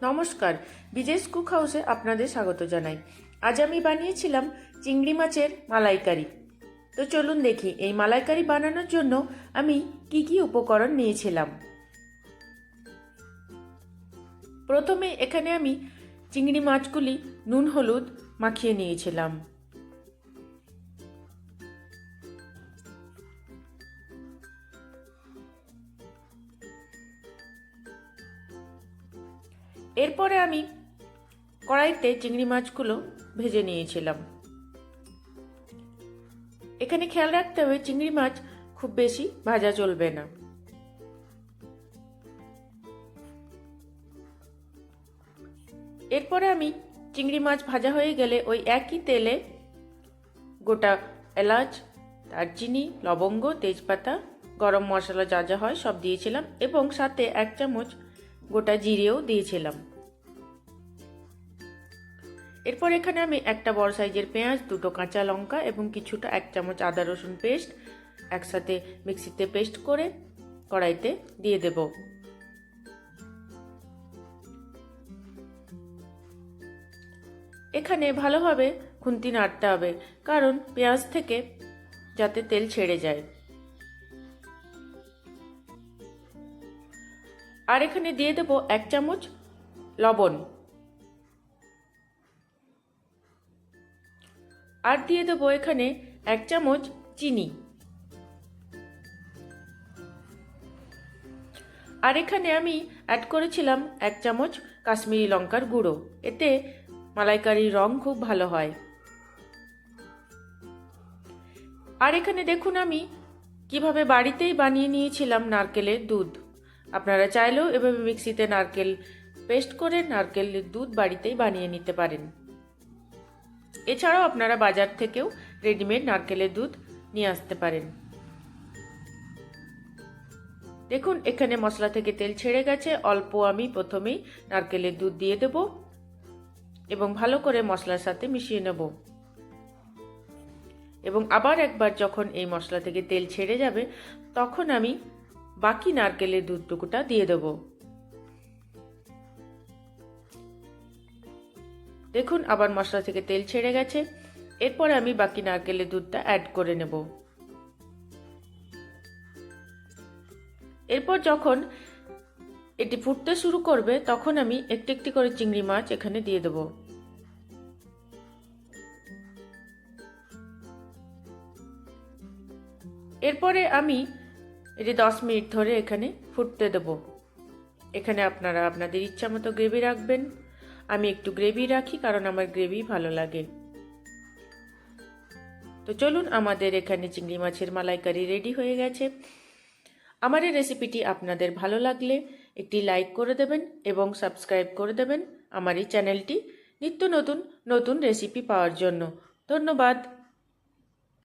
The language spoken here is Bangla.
নমস্কার, বিজেস কুক হাউসে আপনাদের স্বাগত জানাই। আজ আমি বানিয়েছিলাম চিংড়ি মাছের মালাইকারি। তো চলুন দেখি এই মালাইকারি বানানোর জন্য আমি কি কি উপকরণ নিয়েছিলাম। প্রথমে এখানে আমি চিংড়ি মাছগুলি নুন হলুদ মাখিয়ে নিয়েছিলাম। এরপরে আমি কড়াইতে চিংড়ি মাছগুলো ভেজে নিয়েছিলাম। এখানে খেয়াল রাখতে হবে চিংড়ি মাছ খুব বেশি ভাজা চলবে না। এরপরে আমি চিংড়ি মাছ ভাজা হয়ে গেলে ওই একই তেলে গোটা এলাচ, দারচিনি, লবঙ্গ, তেজপাতা, গরম মশলা যা যা হয় সব দিয়েছিলাম এবং সাথে 1 চামচ গোটা জিরেও দিয়েছিলাম। এরপর এখানে আমি একটা বড় সাইজের পেঁয়াজ, 2টো কাঁচা লঙ্কা এবং কিছুটা 1 চামচ আদা রসুন পেস্ট একসাথে মিক্সিতে পেস্ট করে কড়াইতে দিয়ে দেব। এখানে ভালোভাবে খুন্তি নাড়তে হবে, কারণ পেঁয়াজ থেকে যাতে তেল ছেড়ে যায়। আর এখানে দিয়ে দেব 1 চামচ লবণ, আর দিয়ে দেবো এখানে 1 চামচ চিনি। আর এখানে আমি অ্যাড করেছিলাম 1 চামচ কাশ্মীরি লঙ্কার গুঁড়ো, এতে মালাইকারির রং খুব ভালো হয়। আর এখানে দেখুন আমি কিভাবে বাড়িতেই বানিয়ে নিয়েছিলাম নারকেলের দুধ। আপনারা চাইলেও এভাবে মিক্সিতে নারকেল পেস্ট করে নারকেলের দুধ বাড়িতেই বানিয়ে নিতে পারেন। এছাড়াও আপনারা বাজার থেকেও রেডিমেড নারকেলের দুধ নিয়ে আসতে পারেন। দেখুন এখানে মশলা থেকে তেল ছেড়ে গেছে। অল্প আমি প্রথমেই নারকেলের দুধ দিয়ে দেব এবং ভালো করে মশলার সাথে মিশিয়ে নেব এবং আবার একবার যখন এই মশলা থেকে তেল ছেড়ে যাবে তখন আমি বাকি নারকেলের দুধটুকুটা দিয়ে দেব। দেখুন আবার মশলা থেকে তেল ছেড়ে গেছে। এরপর আমি বাকি নারকেলের দুধটা অ্যাড করে নেব। এরপর যখন এটি ফুটতে শুরু করবে তখন আমি একটি একটি করে চিংড়ি মাছ এখানে দিয়ে দেব। এরপরে আমি এটি 10 মিনিট ধরে এখানে ফুটতে দেব। এখানে আপনারা আপনাদের ইচ্ছা মতো গ্রেভি রাখবেন। আমি একটু গ্রেভি রাখি কারণ আমার গ্রেভি ভালো লাগে। তো চলুন, আমাদের এখানে চিংড়ি মাছের মালাইকারি রেডি হয়ে গেছে। আমার এই রেসিপিটি আপনাদের ভালো লাগলে একটি লাইক করে দেবেন এবং সাবস্ক্রাইব করে দেবেন আমার এই চ্যানেলটি নিত্য নতুন নতুন রেসিপি পাওয়ার জন্য। ধন্যবাদ।